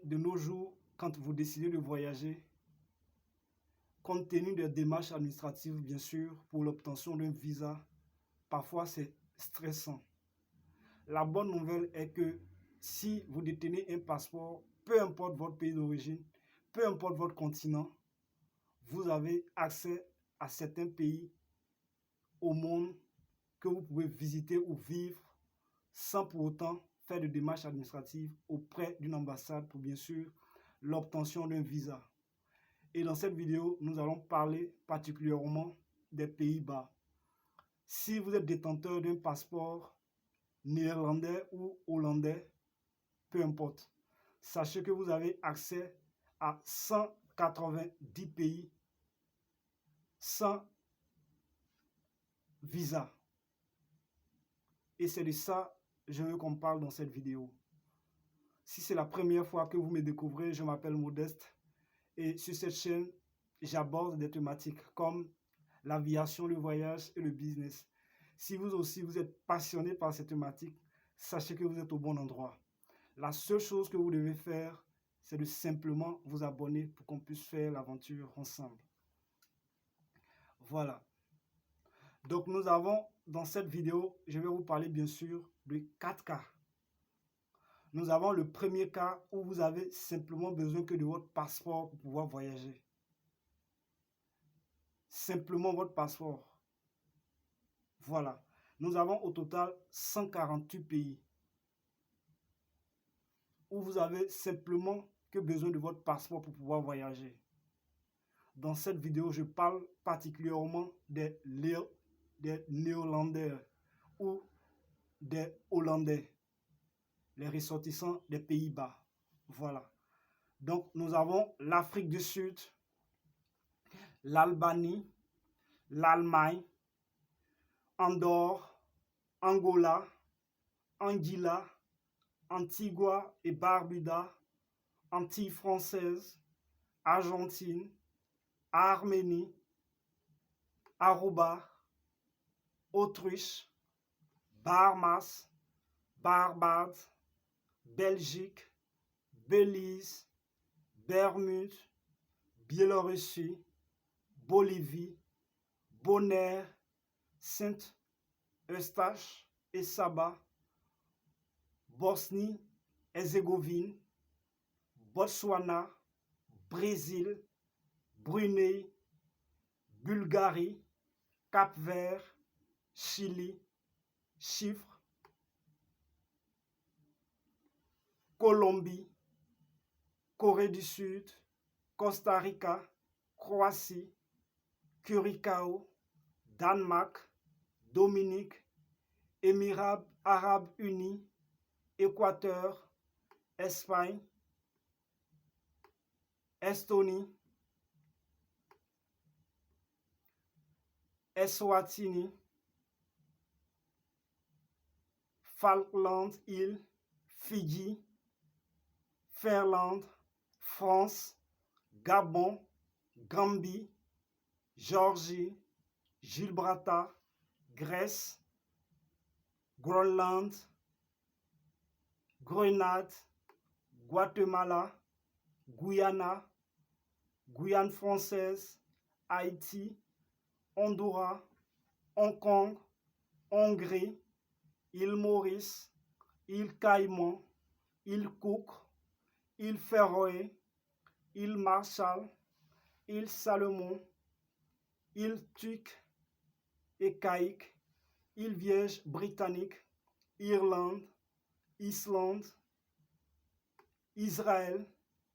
de nos jours, quand vous décidez de voyager, compte tenu des démarches administratives, bien sûr, pour l'obtention d'un visa, parfois c'est stressant. La bonne nouvelle est que si vous détenez un passeport, peu importe votre pays d'origine, peu importe votre continent, vous avez accès à certains pays au monde que vous pouvez visiter ou vivre sans pour autant faire de démarches administratives auprès d'une ambassade pour bien sûr l'obtention d'un visa. Et dans cette vidéo, nous allons parler particulièrement des Pays-Bas. Si vous êtes détenteur d'un passeport néerlandais ou hollandais, peu importe, sachez que vous avez accès à 190 pays sans visa. Et c'est de ça que je veux qu'on parle dans cette vidéo. Si c'est la première fois que vous me découvrez, je m'appelle Modeste et sur cette chaîne, j'aborde des thématiques comme l'aviation, le voyage et le business. Si vous aussi vous êtes passionné par ces thématiques, sachez que vous êtes au bon endroit. La seule chose que vous devez faire, c'est de simplement vous abonner pour qu'on puisse faire l'aventure ensemble. Voilà. Donc nous avons, dans cette vidéo, je vais vous parler bien sûr de 4 cas. Nous avons le premier cas où vous avez simplement besoin que de votre passeport pour pouvoir voyager. Simplement votre passeport. Voilà. Nous avons au total 148 pays où vous avez simplement que besoin de votre passeport pour pouvoir voyager. Dans cette vidéo, je parle particulièrement des Néerlandais ou des Hollandais, les ressortissants des Pays-Bas. Voilà. Donc, nous avons l'Afrique du Sud, l'Albanie, l'Allemagne, Andorre, Angola, Anguilla, Antigua et Barbuda, Antilles françaises, Argentine, Arménie, Aruba, Autriche, Bahamas, Barbade, Belgique, Belize, Bermude, Biélorussie, Bolivie, Bonaire, Saint-Eustache et Saba, Bosnie-Herzégovine, Botswana, Brésil, Brunei, Bulgarie, Cap-Vert, Chili, Chypre, Colombie, Corée du Sud, Costa Rica, Croatie, Curaçao, Danemark, Dominique, Émirats Arabes Unis, Équateur, Espagne, Estonie, Eswatini, Falkland Îles, Fidji, Finlande, France, Gabon, Gambie, Géorgie, Gibraltar, Grèce, Groenland, Grenade, Guatemala, Guyana, Guyane française, Haïti, Honduras, Hong Kong, Hongrie, île Maurice, île Caïman, île Cook, île Féroé, île Marshall, île Salomon, île Turque et Caïque, île Vierge britannique, Irlande, Islande, Israël,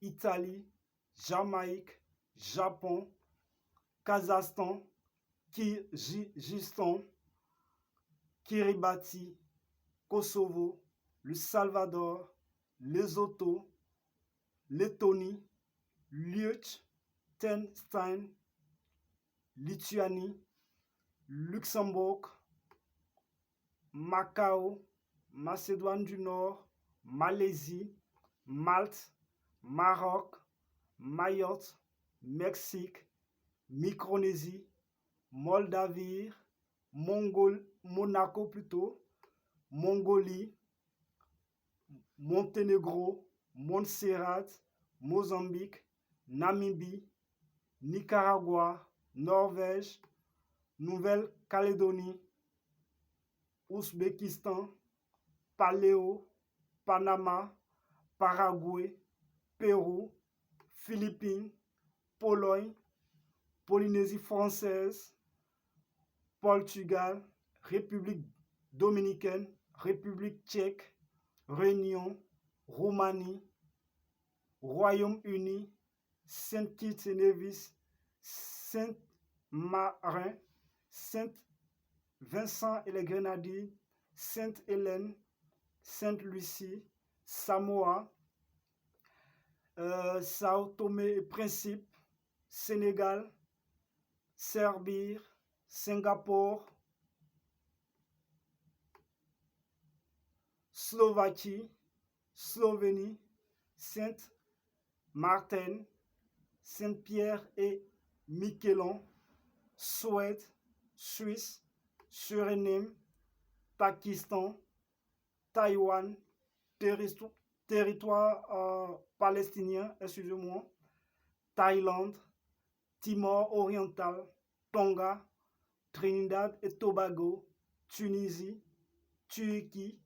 Italie, Jamaïque, Japon, Kazakhstan, Kirghizistan, Kiribati, Kosovo, le Salvador, Lesotho, Lettonie, Liechtenstein, Lituanie, Luxembourg, Macao, Macédoine du Nord, Malaisie, Malte, Maroc, Mayotte, Mexique, Micronésie, Moldavie, Monaco plutôt, Mongolie, Monténégro, Montserrat, Mozambique, Namibie, Nicaragua, Norvège, Nouvelle-Calédonie, Ouzbékistan, Paléo, Panama, Paraguay, Pérou, Philippines, Pologne, Polynésie française, Portugal, République dominicaine, République tchèque, Réunion, Roumanie, Royaume-Uni, Saint-Kitts et Nevis, Saint-Marin, Saint-Vincent et les Grenadines, Sainte-Hélène, Sainte-Lucie, Samoa, Sao Tomé et Principe, Sénégal, Serbie, Singapour, Slovaquie, Slovénie, Sainte-Martin, Saint-Pierre et Miquelon, Suède, Suisse, Suriname, Pakistan, Taïwan, territoire palestinien, excusez-moi, Thaïlande, Timor oriental, Tonga, Trinidad et Tobago, Tunisie, Turquie,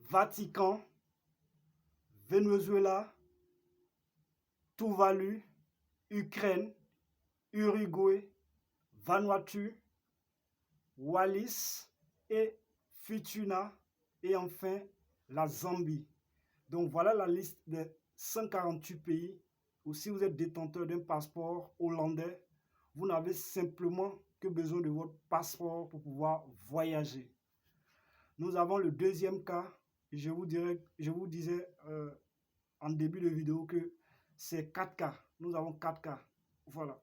Vatican, Venezuela, Tuvalu, Ukraine, Uruguay, Vanuatu, Wallis et Futuna et enfin la Zambie. Donc voilà la liste des 148 pays où si vous êtes détenteur d'un passeport hollandais, vous n'avez simplement que besoin de votre passeport pour pouvoir voyager. Nous avons le deuxième cas. Je vous disais en début de vidéo que c'est 4 cas. Nous avons 4 cas. Voilà.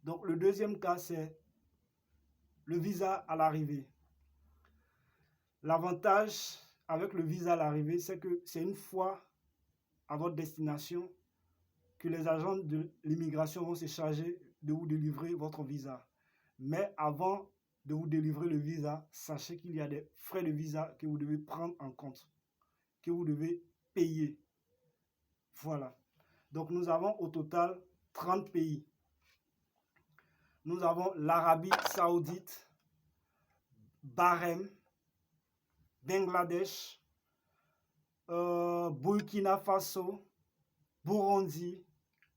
Donc le deuxième cas, c'est le visa à l'arrivée. L'avantage avec le visa à l'arrivée, c'est que c'est une fois à votre destination que les agents de l'immigration vont se charger de vous délivrer votre visa. Mais avant de vous délivrer le visa, sachez qu'il y a des frais de visa que vous devez prendre en compte, que vous devez payer. Voilà. Donc nous avons au total 30 pays. Nous avons l'Arabie Saoudite, Bahreïn, Bangladesh, Burkina Faso, Burundi,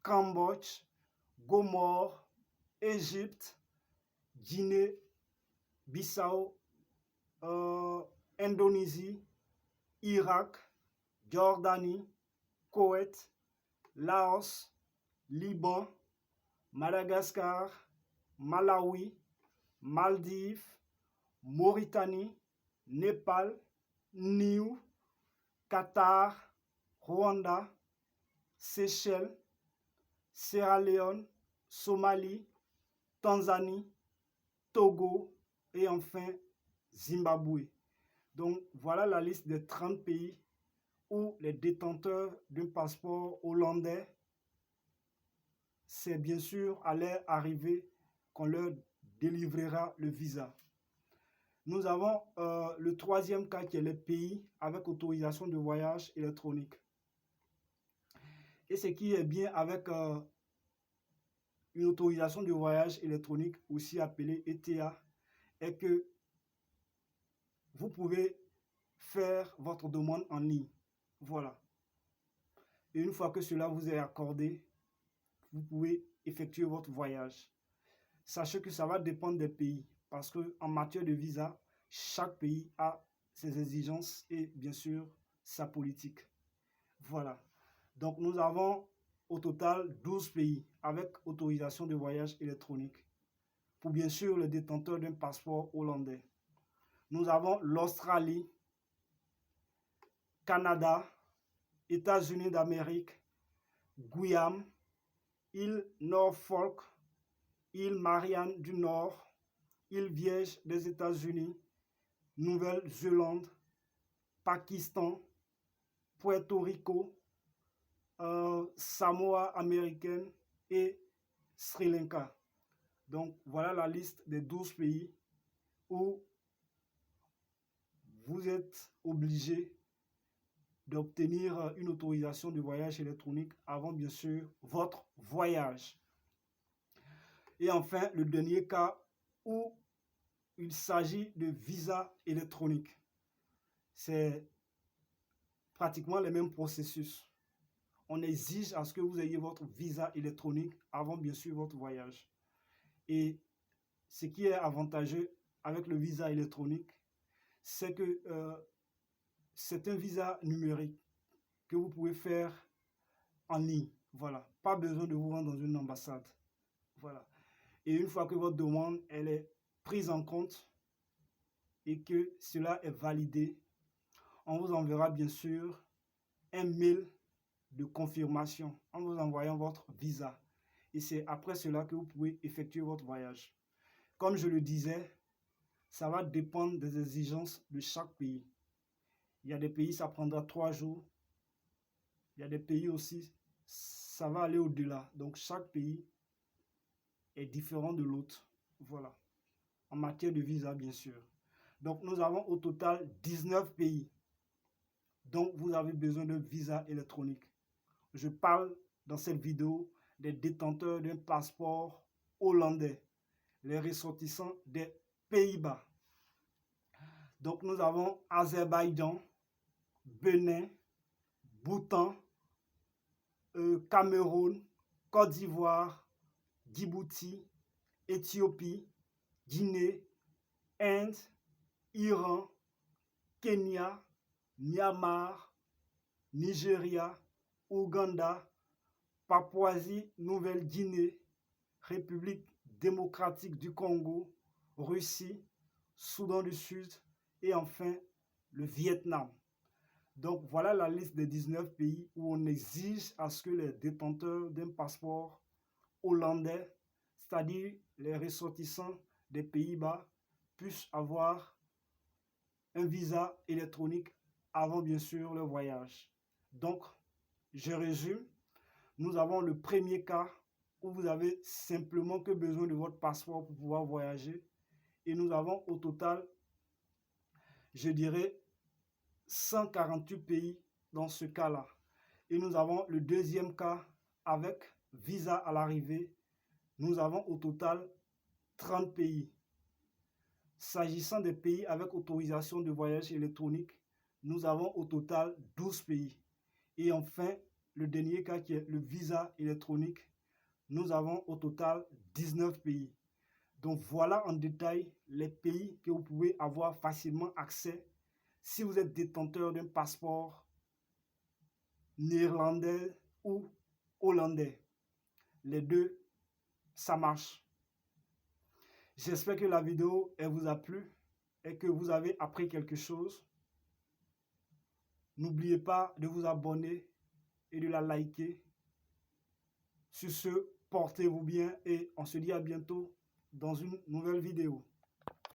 Cambodge, Gomore, Égypte, Guinée, Bissau, Indonésie, Irak, Jordanie, Koweït, Laos, Liban, Madagascar, Malawi, Maldives, Mauritanie, Népal, Niue, Qatar, Rwanda, Seychelles, Sierra Leone, Somalie, Tanzanie, Togo et enfin Zimbabwe. Donc voilà la liste des 30 pays où les détenteurs d'un passeport hollandais, c'est bien sûr à leur arrivée qu'on leur délivrera le visa. Nous avons le troisième cas qui est les pays avec autorisation de voyage électronique. Et ce qui est bien avec une autorisation de voyage électronique, aussi appelée ETA, est que vous pouvez faire votre demande en ligne. Voilà. Et une fois que cela vous est accordé, vous pouvez effectuer votre voyage. Sachez que ça va dépendre des pays parce qu'en matière de visa, chaque pays a ses exigences et bien sûr sa politique. Voilà. Donc nous avons au total 12 pays avec autorisation de voyage électronique pour bien sûr les détenteurs d'un passeport hollandais. Nous avons l'Australie, Canada, États-Unis d'Amérique, Guyane, île Norfolk, île Marianne du Nord, île Vierge des États-Unis, Nouvelle-Zélande, Pakistan, Puerto Rico, Samoa américaine et Sri Lanka. Donc voilà la liste des 12 pays où vous êtes obligé d'obtenir une autorisation de voyage électronique avant, bien sûr, votre voyage. Et enfin, le dernier cas où il s'agit de visa électronique. C'est pratiquement le même processus. On exige à ce que vous ayez votre visa électronique avant, bien sûr, votre voyage. Et ce qui est avantageux avec le visa électronique, c'est que c'est un visa numérique que vous pouvez faire en ligne. Voilà, pas besoin de vous rendre dans une ambassade. Voilà. Et une fois que votre demande elle est prise en compte et que cela est validé, on vous enverra bien sûr un mail de confirmation en vous envoyant votre visa. Et c'est après cela que vous pouvez effectuer votre voyage. Comme je le disais, ça va dépendre des exigences de chaque pays. Il y a des pays, ça prendra 3 jours. Il y a des pays aussi, ça va aller au-delà. Donc, chaque pays est différent de l'autre. Voilà. En matière de visa, bien sûr. Donc, nous avons au total 19 pays dont vous avez besoin d'un visa électronique. Je parle dans cette vidéo des détenteurs d'un passeport hollandais, les ressortissants des Pays-Bas. Donc, nous avons Azerbaïdjan, Bénin, Bhoutan, Cameroun, Côte d'Ivoire, Djibouti, Éthiopie, Guinée, Inde, Iran, Kenya, Myanmar, Nigeria, Ouganda, Papouasie-Nouvelle-Guinée, République démocratique du Congo, Russie, Soudan du Sud et enfin le Vietnam. Donc voilà la liste des 19 pays où on exige à ce que les détenteurs d'un passeport hollandais, c'est-à-dire les ressortissants des Pays-Bas, puissent avoir un visa électronique avant bien sûr leur voyage. Donc, je résume, nous avons le premier cas où vous avez simplement que besoin de votre passeport pour pouvoir voyager. Et nous avons au total, je dirais, 148 pays dans ce cas-là. Et nous avons le deuxième cas avec visa à l'arrivée. Nous avons au total 30 pays. S'agissant des pays avec autorisation de voyage électronique, nous avons au total 12 pays. Et enfin, le dernier cas qui est le visa électronique, nous avons au total 19 pays. Donc voilà en détail les pays que vous pouvez avoir facilement accès si vous êtes détenteur d'un passeport néerlandais ou hollandais. Les deux, ça marche. J'espère que la vidéo elle vous a plu et que vous avez appris quelque chose. N'oubliez pas de vous abonner et de la liker. Sur ce, portez-vous bien et on se dit à bientôt dans une nouvelle vidéo.